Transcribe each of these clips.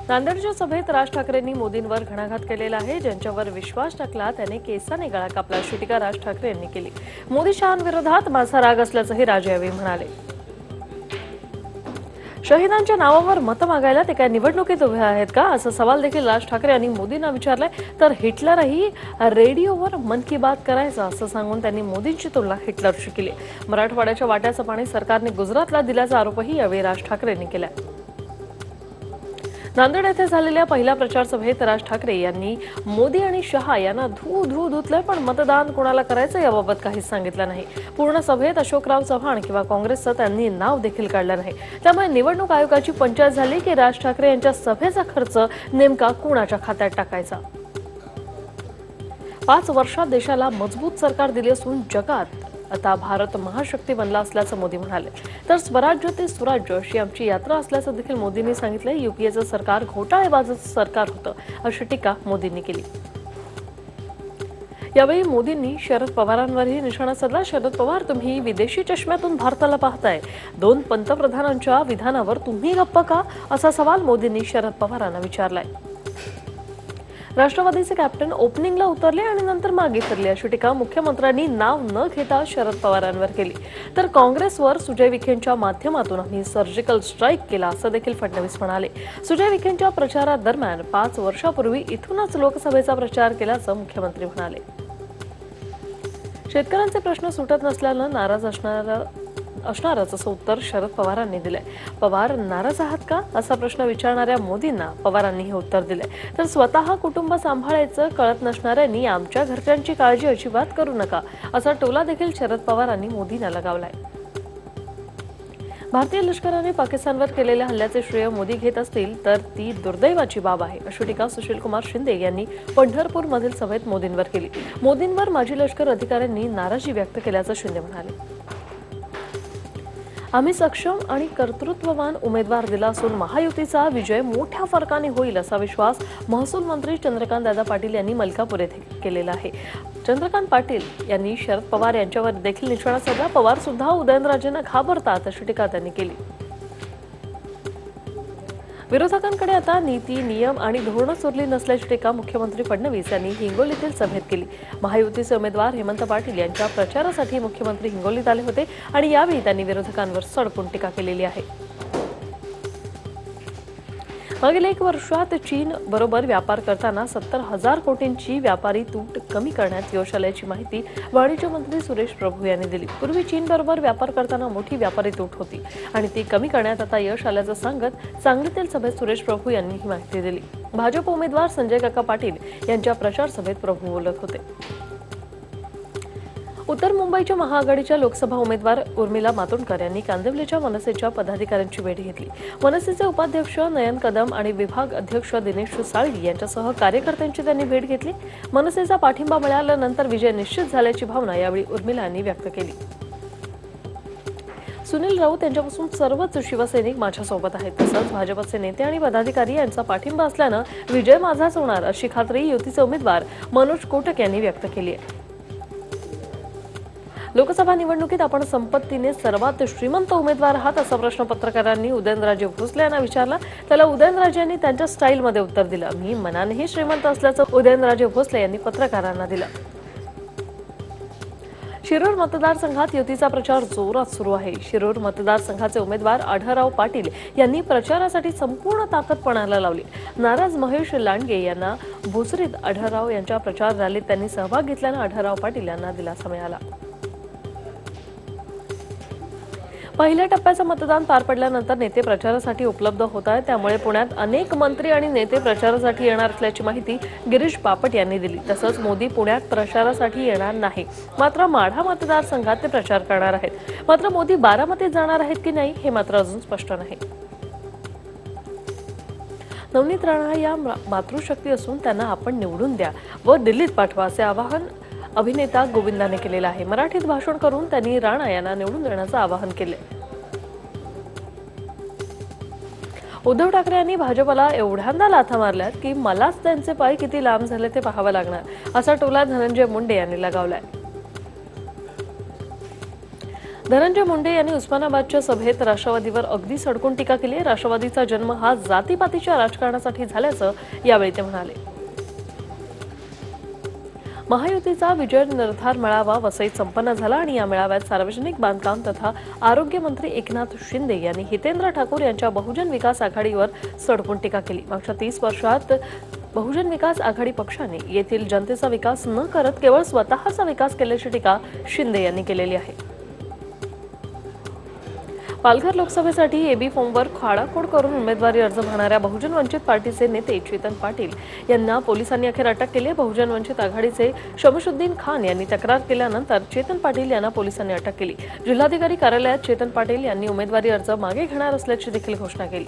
नांदेडच्या सभेत राज ठाकरेंनी मोदींवर घणाघात केलेला आहे. ज्यांच्यावर विश्वास टाकला त्याने केसाने गळा कापला अशी टीका राज ठाकरे यांनी केली. मोदी शहांविरोधात माझा राग असल्याचंही राज यावेळी म्हणाले. शहीदांच्या नावावर मतं मागायला ते काय निवडणुकीत उभे आहेत का असा सवाल देखील राज ठाकरे यांनी मोदींना विचारलाय. तर हिटलरही रेडिओवर मन की बात करायचा असं सांगून त्यांनी मोदींची तुलना हिटलरशी केली. मराठवाड्याच्या वाट्याचं पाणी सरकारने गुजरातला दिल्याचा आरोपही यावेळी राज ठाकरे यांनी केला. नांदेड येथे झालेल्या पहिल्या प्रचार सभेत राज ठाकरे यांनी मोदी आणि शहा यांना धू धुतलंय, पण मतदान कोणाला करायचं याबाबत काहीच सांगितलं नाही. पूर्ण सभेत अशोकराव चव्हाण किंवा काँग्रेसचं त्यांनी नाव देखील काढलं नाही. त्यामुळे निवडणूक आयोगाची पंचायत झाली की राज ठाकरे यांच्या सभेचा खर्च नेमका कुणाच्या खात्यात टाकायचा. 5 वर्षात देशाला मजबूत सरकार दिले असून जगात आता भारत महाशक्ती बनला असल्याचं मोदी म्हणाले. तर स्वराज्य ते सुराज्य अशी आमची यात्रा असल्याचं देखील मोदींनी सांगितलं. युपीएचं सरकार घोटाळेबाजाचं सरकार होतं अशी टीका मोदींनी केली. यावेळी मोदींनी शरद पवारांवरही निशाणा साधला. शरद पवार, तुम्ही विदेशी चष्म्यातून भारताला पाहताय. 2 पंतप्रधानांच्या विधानावर तुम्ही गप्प का असा सवाल मोदींनी शरद पवारांना विचारलाय. राष्ट्रवादीचे कॅप्टन ओपनिंगला उतरले आणि नंतर मागे फिरले अशी टीका मुख्यमंत्र्यांनी नाव न घेता शरद पवारांवर केली. तर काँग्रेसवर सुजय विखेंच्या माध्यमातून आम्ही सर्जिकल स्ट्राईक केला असं देखील फडणवीस म्हणाले. सुजय विखेंच्या प्रचारादरम्यान 5 वर्षापूर्वी इथूनच लोकसभेचा प्रचार केल्याचं मुख्यमंत्री म्हणाले. शेतकऱ्यांचे प्रश्न सुटत नसल्यानं नाराज असणारच असं उत्तर शरद पवारांनी दिलंय. पवार नाराज आहात का असा प्रश्न विचारणाऱ्या मोदींना पवारांनी हे उत्तर दिलंय. तर स्वतः कुटुंब सांभाळायचं कळत नसणाऱ्यांनी आमच्या घरच्यांची काळजी अजिबात करू नका असा टोला देखील शरद पवारांनी मोदींना लगावलाय. भारतीय लष्कराने पाकिस्तानवर केलेल्या हल्ल्याचे श्रेय मोदी घेत असतील तर ती दुर्दैवाची बाब आहे अशी टीका सुशीलकुमार शिंदे यांनी पंढरपूरमधील सभेत मोदींवर केली. मोदींवर माजी लष्कर अधिकाऱ्यांनी नाराजी व्यक्त केल्याचं शिंदे म्हणाले. आम्ही सक्षम आणि कर्तृत्ववान उमेदवार दिला असून महायुतीचा विजय मोठ्या फरकाने होईल असा विश्वास महसूल मंत्री चंद्रकांत दादा पाटील यांनी मलकापूर येथे केलेला आहे. चंद्रकांत पाटील यांनी शरद पवार यांच्यावर देखील निशाणा साधला. पवार सुद्धा उदयनराजेंना घाबरतात अशी टीका त्यांनी केली. विरोधकांकडे आता नीती, नियम आणि धोरणच उरली नसल्याची टीका मुख्यमंत्री फडणवीस यांनी हिंगोलीतील सभेत केली. महायुतीचे उमेदवार हेमंत पाटील यांच्या प्रचारासाठी मुख्यमंत्री हिंगोलीत आले होते आणि यावेळी त्यांनी विरोधकांवर सडकून टीका केलेली आहे. मागील 1 वर्षात चीन बरोबर व्यापार करताना 70,000 कोटींची व्यापारी तूट कमी करण्यात यश आल्याची माहिती वाणिज्य मंत्री सुरेश प्रभू यांनी दिली. पूर्वी चीन बरोबर व्यापार करताना मोठी व्यापारी तूट होती आणि ती कमी करण्यात आता यश आल्याचं सांगत सांगलीतील सभेत सुरेश प्रभू यांनी ही माहिती दिली. भाजप उमेदवार संजय काका पाटील यांच्या प्रचार सभेत प्रभू बोलत होते. उत्तर मुंबईच्या महाआघाडीच्या लोकसभा उमेदवार उर्मिला मातोंडकर यांनी कांदिवलीच्या मनसेच्या पदाधिकाऱ्यांची भेट घेतली. मनसेचे उपाध्यक्ष नयन कदम आणि विभाग अध्यक्ष दिनेश साळवी यांच्यासह कार्यकर्त्यांची त्यांनी भेट घेतली. मनसेचा पाठिंबा मिळाल्यानंतर विजय निश्चित झाल्याची भावना यावेळी उर्मिला यांनी व्यक्त केली. सुनील राऊत यांच्यापासून सर्वच शिवसैनिक माझ्यासोबत आहेत. तसंच भाजपचे नेते आणि पदाधिकारी यांचा पाठिंबा असल्यानं विजय माझाच होणार अशी खात्री युतीचे उमेदवार मनोज कोटक यांनी व्यक्त केली आहे. लोकसभा निवडणुकीत आपण संपत्तीने सर्वात श्रीमंत उमेदवार आहात असा प्रश्न पत्रकारांनी उदयनराजे भोसले यांना विचारला. त्याला उदयनराजे यांनी त्यांच्या स्टाईलमध्ये उत्तर दिलं. मी मनानेही श्रीमंत असल्याचं उदयनराजे भोसले यांनी पत्रकारांना दिलं. शिरूर मतदारसंघात युतीचा प्रचार जोरात सुरू आहे. शिरूर मतदारसंघाचे उमेदवार आढळराव पाटील यांनी प्रचारासाठी संपूर्ण ताकद पणाला लावली. नाराज महेश लांडगे यांना भोसरीत आढळराव यांच्या प्रचार रॅलीत त्यांनी सहभाग घेतल्यानं आढळराव पाटील यांना दिलासा मिळाला. पहिल्या टप्प्याचं मतदान पार पडल्यानंतर नेते प्रचारासाठी उपलब्ध होत आहेत. त्यामुळे पुण्यात अनेक मंत्री आणि नेते प्रचारासाठी येणार असल्याची माहिती गिरीश बापट यांनी दिली. तसंच मोदी पुण्यात प्रचारासाठी येणार नाही, मात्र माढा मतदारसंघात ते प्रचार करणार आहेत. मात्र मोदी बारामतीत जाणार आहेत की नाही हे मात्र अजून स्पष्ट नाही. नवनीत राणा या मातृशक्ती असून त्यांना आपण निवडून द्या व दिल्लीत पाठवा असे आवाहन अभिनेता गोविंदाने केलेलं आहे. मराठीत भाषण करून त्यांनी राणा यांना निवडून देण्याचं आवाहन केले. उद्धव ठाकरे यांनी भाजपला एवढ्यांदा लाथा मारल्यात की मलाच त्यांचे पाय किती लांब झाले ते पाहावं लागणार असा टोला धनंजय मुंडे यांनी लगावलाय. धनंजय मुंडे यांनी उस्मानाबादच्या सभेत राष्ट्रवादीवर अगदी सडकून टीका केली. राष्ट्रवादीचा जन्म हा जातीपातीच्या राजकारणासाठी झाल्याचं यावेळी ते म्हणाले. महायुतीचा विजय निर्धार मेळावा वसईत संपन्न झाला आणि या मेळाव्यात सार्वजनिक बांधकाम तथा आरोग्य मंत्री एकनाथ शिंदे यांनी हितेंद्र ठाकूर यांच्या बहुजन विकास आघाडीवर सडकून टीका केली. मागच्या 30 वर्षात बहुजन विकास आघाडी पक्षाने येथील जनतेचा विकास न करत केवळ स्वतःचा विकास केल्याची टीका शिंदे यांनी केलेली आहे. पालघर लोकसभेसाठी एबी फॉर्मवर खाडाखोड करून उमेदवारी अर्ज भरणाऱ्या बहुजन वंचित पार्टीचे नेते चेतन पाटील यांना पोलिसांनी अखेर अटक केली. बहुजन वंचित आघाडीचे शमशुद्दीन खान यांनी तक्रार केल्यानंतर चेतन पाटील यांना पोलिसांनी अटक केली. जिल्हाधिकारी कार्यालयात चेतन पाटील यांनी उमेदवारी अर्ज मागे घेणार असल्याची देखील घोषणा केली.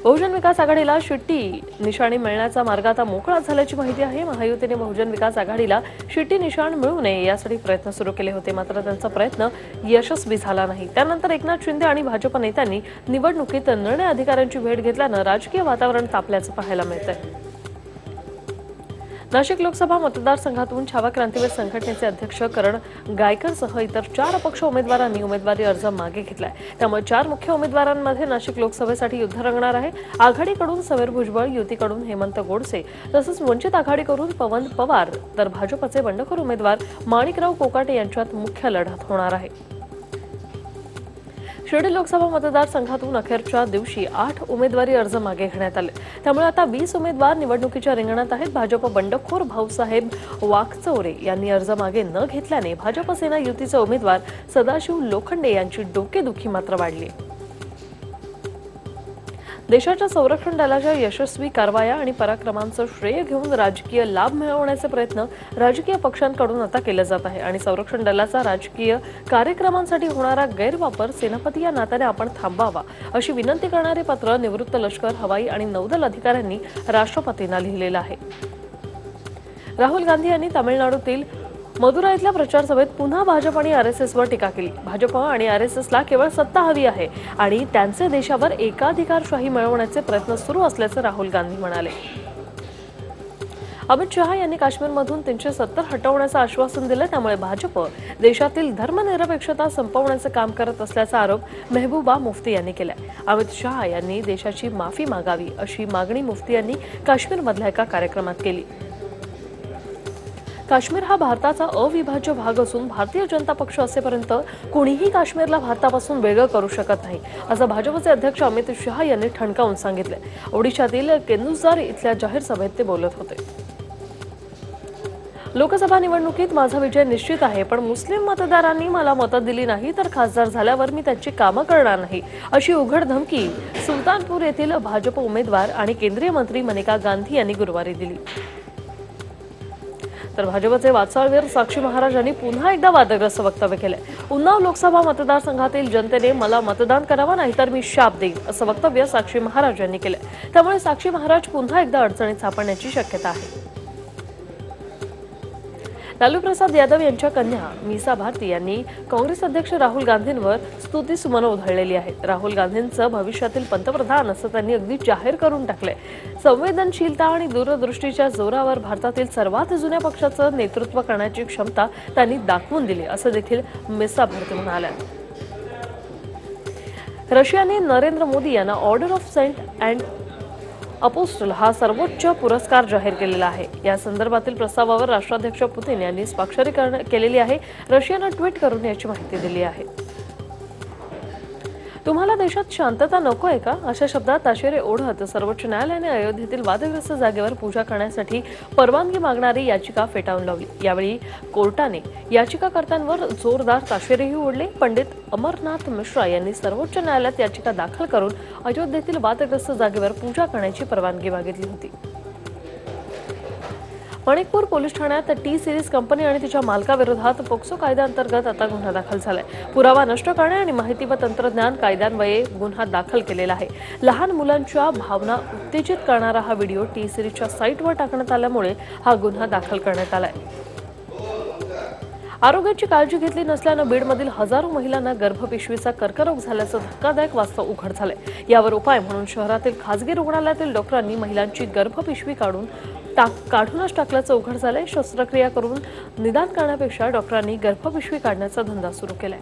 बहुजन विकास आघाडीला शिट्टी निशाणी मिळण्याचा मार्ग आता मोकळा झाल्याची माहिती आहे. महायुतीने बहुजन विकास आघाडीला शिट्टी निशाण मिळू नये यासाठी प्रयत्न सुरू केले होते, मात्र त्यांचा प्रयत्न यशस्वी झाला नाही. त्यानंतर एकनाथ शिंदे आणि भाजप नेत्यांनी निवडणुकीत निर्णय अधिकाऱ्यांची भेट घेतल्यानं राजकीय वातावरण तापल्याचं पाहायला मिळतंय. नाशिक लोकसभा मतदारसंघातून छावा क्रांतीवीर संघटनेचे अध्यक्ष करण गायकरसह इतर 4 अपक्ष उमेदवारांनी उमेदवारी अर्ज मागे घेतलाय. त्यामुळे 4 मुख्य उमेदवारांमध्ये नाशिक लोकसभेसाठी युद्ध रंगणार आहे. आघाडीकडून समीर भुजबळ, युतीकडून हेमंत गोडसे तसंच वंचित आघाडीकडून पवन पवार तर भाजपचे बंडखोर उमेदवार माणिकराव कोकाटे यांच्यात मुख्य लढत होणार आहे. शिर्डी लोकसभा मतदारसंघातून अखेरच्या दिवशी 8 उमेदवारी अर्ज मागे घेण्यात आले. त्यामुळे आता 20 उमेदवार निवडणुकीच्या रिंगणात आहेत. भाजप बंडखोर भाऊसाहेब वाकचौरे यांनी अर्ज मागे न घेतल्याने भाजप सेना युतीचे उमेदवार सदाशिव लोखंडे यांची डोकेदुखी मात्र वाढली. देशाच्या संरक्षण दलाच्या यशस्वी कारवाया आणि पराक्रमांचं श्रेय घेऊन राजकीय लाभ मिळवण्याचे प्रयत्न राजकीय पक्षांकडून आता केले जात आहे आणि संरक्षण दलाचा राजकीय कार्यक्रमांसाठी होणारा गैरवापर सेनापती या नात्याने आपण थांबवावा अशी विनंती करणारे पत्र निवृत्त लष्कर, हवाई आणि नौदल अधिकाऱ्यांनी राष्ट्रपतींना लिहिलेलं आहे. राहुल गांधी यांनी तामिळनाडूतील मदुराईतल्या प्रचार सभेत पुन्हा भाजप आणि आरएसएसवर टीका केली. भाजप आणि आरएसएसला केवळ सत्ता हवी आहे आणि त्यांचे देशावर एकाधिकारशाही मिळवण्याचे प्रयत्न सुरू असल्याचं राहुल गांधी म्हणाले. अमित शहा यांनी काश्मीरमधून 370 हटवण्याचं आश्वासन दिलं. त्यामुळे भाजप देशातील धर्मनिरपेक्षता संपवण्याचं काम करत असल्याचा आरोप मेहबूबा मुफ्ती यांनी केलाय. अमित शहा यांनी देशाची माफी मागावी अशी मागणी मुफ्ती यांनी काश्मीरमधल्या एका कार्यक्रमात केली. काश्मीर हा भारताचा अविभाज्य भाग असून भारतीय जनता पक्ष असेपर्यंत कोणीही काश्मीरला भारतापासून वेगळं करू शकत नाही असं भाजपचे अध्यक्ष अमित शहा यांनी ठणकावून सांगितले. ओडिशातील केंदुझर इथल्या जाहीर सभेत ते बोलत होते. लोकसभा निवडणुकीत माझा विजय निश्चित आहे, पण मुस्लिम मतदारांनी मला मतं दिली नाही तर खासदार झाल्यावर मी त्यांची कामं करणार नाही अशी उघड धमकी सुलतानपूर येथील भाजप उमेदवार आणि केंद्रीय मंत्री मेनका गांधी यांनी गुरुवारी दिली. तर भाजपचे वात्सल्यवीर साक्षी महाराज यांनी पुन्हा एकदा वादग्रस्त वक्तव्य केले. उन्नाव लोकसभा मतदारसंघातील जनतेने मला मतदान करावं नाहीतर मी शाप देईन असं वक्तव्य साक्षी महाराज यांनी केले. त्यामुळे साक्षी महाराज पुन्हा एकदा अडचणीत सापडण्याची शक्यता आहे. लालू प्रसाद यादव यांच्या कन्या मीसा भारती यांनी काँग्रेस अध्यक्ष राहुल गांधींवर स्तुतीसुमनं उधळलेली आहेत. राहुल गांधींचं भविष्यातील पंतप्रधान असं त्यांनी अगदी जाहीर करून टाकलंय. संवेदनशीलता आणि दूरदृष्टीच्या जोरावर भारतातील सर्वात जुन्या पक्षाचं नेतृत्व करण्याची क्षमता त्यांनी दाखवून दिली असं देखील मीसा भारती म्हणाल्या. रशियाने नरेंद्र मोदी यांना order of saint and apostle हा सर्वोच्च पुरस्कार जाहीर केलेला आहे. या संदर्भातील प्रस्तावावर राष्ट्राध्यक्ष पुतिन यांनी स्वाक्षरी केलेली आहे. रशियानं ट्विट करून याची माहिती दिली आहे. तुम्हाला देशात शांतता नको आहे का अशा शब्दात ताशेरे ओढत सर्वोच्च न्यायालयाने अयोध्येतील वादग्रस्त जागेवर पूजा करण्यासाठी परवानगी मागणारी याचिका फेटाळून लावली. यावेळी कोर्टाने याचिकाकर्त्यांवर जोरदार ताशेरेही ओढले. पंडित अमरनाथ मिश्रा यांनी सर्वोच्च न्यायालयात याचिका दाखल करून अयोध्येतील वादग्रस्त जागेवर पूजा करण्याची परवानगी मागितली होती. मणिकपूर पोलीस ठाण्यात टी सिरीज कंपनी आणि तिच्या मालकाविरोधात पोक्सो कायद्याअंतर्गत आता गुन्हा दाखल झालाय. पुरावा नष्ट करणे आणि माहिती व तंत्रज्ञान कायद्यान्वये गुन्हा दाखल केलेला आहे. लहान मुलांच्या भावना उत्तेजित करणारा हा व्हिडिओ टी सिरीजच्या साईटवर टाकण्यात आल्यामुळे हा गुन्हा दाखल करण्यात आलाय. आरोग्याची काळजी घेतली नसल्यानं बीडमधील हजारो महिलांना गर्भपिशवीचा कर्करोग झाल्याचं धक्कादायक वास्तव उघड झालंय। यावर उपाय म्हणून शहरातील खासगी रुग्णालयातील डॉक्टरांनी महिलांची गर्भपिशवी काढूनच टाकल्याचं उघड झालंय। शस्त्रक्रिया करून निदान करण्यापेक्षा डॉक्टरांनी गर्भपिशवी काढण्याचा धंदा सुरू केलाय।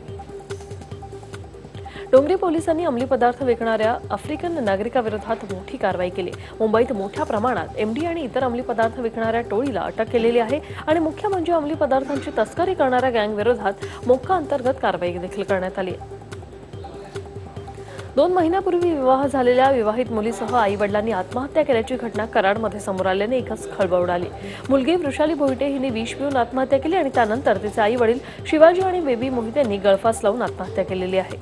डोंगरी पोलिसांनी अंमली पदार्थ विकणाऱ्या आफ्रिकन नागरिकाविरोधात मोठी कारवाई केली। मुंबईत मोठ्या प्रमाणात एमडी आणि इतर अंमली पदार्थ विकणाऱ्या टोळीला अटक केलेली आहे आणि मुख्य म्हणजे अंमली पदार्थांची तस्करी करणाऱ्या गँगविरोधात मोक्का अंतर्गत कारवाई देखील करण्यात आली आहे। 2 महिन्यापूर्वी विवाह झालेल्या विवाहित मुलीसह आई-वडिलांनी आत्महत्या केल्याची घटना कराडमध्ये समोर आल्याने एकच खळबळ उडाली। मुलगी वृषाली भोईटे हिने विष पिऊन आत्महत्या केली आणि त्यानंतर तिचे आई-वडील शिवाजी आणि बेबी मोहितेंनी गळफास लावून आत्महत्या केलेली आहे।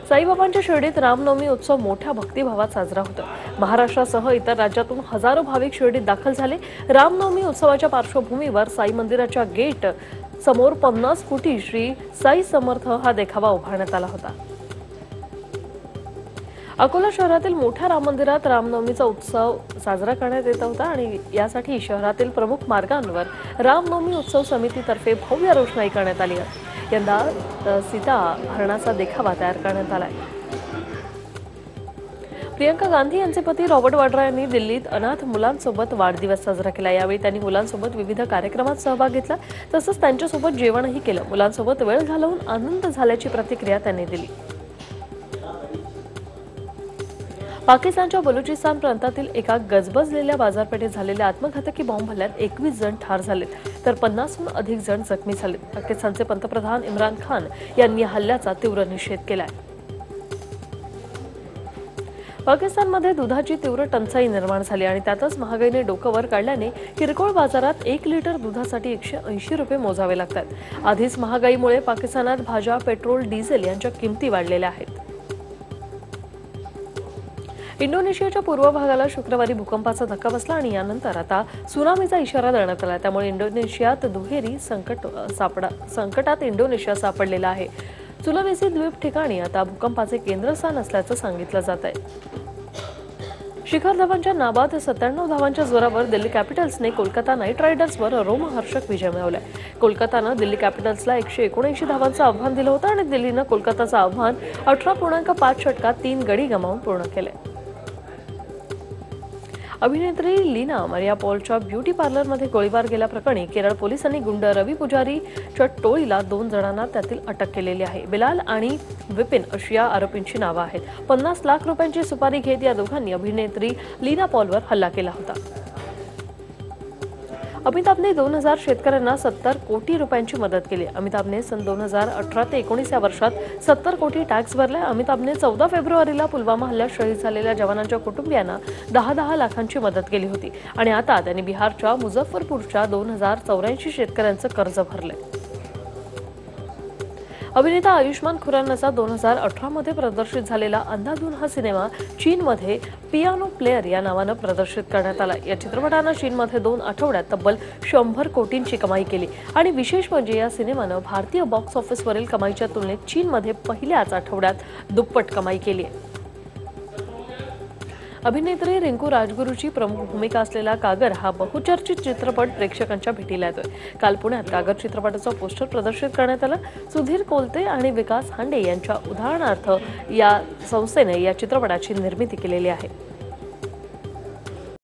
साईबाबांच्या शिर्डीत रामनवमी उत्सव मोठ्या भक्तिभावात साजरा होतो। महाराष्ट्रासह इतर राज्यातून हजारो भाविक शिर्डीत दाखल झाले। रामनवमी उत्सवाच्या पार्श्वभूमीवर साई मंदिराच्या गेट समोर 50 फुटी श्री साई समर्थ हा देखावा उभारण्यात आला होता। अकोला शहरातील मोठ्या राम मंदिरात रामनवमीचा उत्सव साजरा करण्यात येत होता आणि यासाठी शहरातील प्रमुख मार्गांवर रामनवमी उत्सव समितीतर्फे भव्य रोषणाई करण्यात आली आहे। यंदा सीता हरणाचा देखावा तयार करण्यात आलाय। प्रियंका गांधी यांचे पती रॉबर्ट वाड्रा यांनी दिल्लीत अनाथ मुलांसोबत वाढदिवस साजरा केला। यावेळी त्यांनी मुलांसोबत विविध कार्यक्रमात सहभाग घेतला, तसंच त्यांच्यासोबत जेवणही केलं। मुलांसोबत वेळ घालवून आनंद झाल्याची प्रतिक्रिया त्यांनी दिली। पाकिस्तानच्या बलुचिस्तान प्रांतातील एका गजबजलेल्या बाजारपेठेत झालेल्या आत्मघातकी बॉम्ब हल्ल्यात 21 जण ठार झालेत तर 50हून अधिक जण जखमी झालेत। पाकिस्तानचे पंतप्रधान इम्रान खान यांनी हल्ल्याचा तीव्र निषेध केलाय। पाकिस्तानमध्ये दुधाची तीव्र टंचाई निर्माण झाली आणि त्यातच महागाईने डोकं वर काढल्याने किरकोळ बाजारात 1 लिटर दुधासाठी 180 रुपये मोजावे लागतात। आधीच महागाईमुळे पाकिस्तानात भाज्या, पेट्रोल, डिझेल यांच्या किमती वाढलेल्या आहेत। इंडोनेशियाच्या पूर्व भागाला शुक्रवारी भूकंपाचा धक्का बसला आणि यानंतर आता सुनामीचा इशारा देण्यात आला। त्यामुळे इंडोनेशियात दुहेरी संकटात इंडोनेशिया सापडलेला आहे। सुलावेसी द्वीप ठिकाणी आता भूकंपाचे केंद्रस्थान असल्याचं सांगितलं जात आहे। शिखर धवनच्या नाबाद 97 धावांच्या जोरावर दिल्ली कॅपिटल्सने कोलकाता नाईट रायडर्सवर रोमहर्षक विजय मिळवलाय। कोलकातानं दिल्ली कॅपिटल्सला 179 धावांचं आव्हान दिलं होतं आणि दिल्लीनं कोलकाताचं आव्हान 18.5 षटकात 3 गडी गमावून पूर्ण केलंय। अभिनेत्री लीना मरिया पॉलच्या ब्युटी पार्लरमध्ये गोळीबार केल्याप्रकरणी केरळ पोलिसांनी गुंड रवी पुजारीच्या टोळीला 2 जणांना त्यातील अटक केलेली आहे। बिलाल आणि विपिन अशी या आरोपींची नावं आहेत। 50 लाख रुपयांची सुपारी घेत या दोघांनी अभिनेत्री लीना पॉलवर हल्ला केला होता। अमिताभने 2000 शेतकऱ्यांना 70 कोटी रुपयांची मदत केली। अमिताभने सन 2018 ते 19 या वर्षात 70 कोटी टॅक्स भरले। अमिताभने 14 फेब्रुवारीला पुलवामा हल्ल्यात शहीद झालेल्या जवानांच्या कुटुंबियांना 10 लाखांची मदत केली होती आणि आता त्यांनी बिहारच्या मुझफ्फरपूरच्या 2084 शेतकऱ्यांचं कर्ज भरलंय। अभिनेता आयुष्मान खुरानाचा 2018 मध्ये प्रदर्शित झालेला अंधाधुन हा सिनेमा चीनमध्ये पियानो प्लेयर या नावानं प्रदर्शित करण्यात आला। या चित्रपटानं चीनमध्ये 2 आठवड्यात तब्बल 100 कोटींची कमाई केली आणि विशेष म्हणजे या सिनेमानं भारतीय बॉक्स ऑफिसवरील कमाईच्या तुलनेत चीनमध्ये पहिल्याच आठवड्यात दुप्पट कमाई केली आहे। अभिनेत्री रिंकू राजगुरूची प्रमुख भूमिका असलेला कागर हा बहुचर्चित चित्रपट प्रेक्षकांच्या भेटीला येतोय। काल पुण्यात कागर चित्रपटाचा पोस्टर प्रदर्शित करण्यात आला। सुधीर कोलते आणि विकास हांडे यांच्या उदाहरणार्थ या संस्थेने या चित्रपटाची निर्मिती केलेली आहे।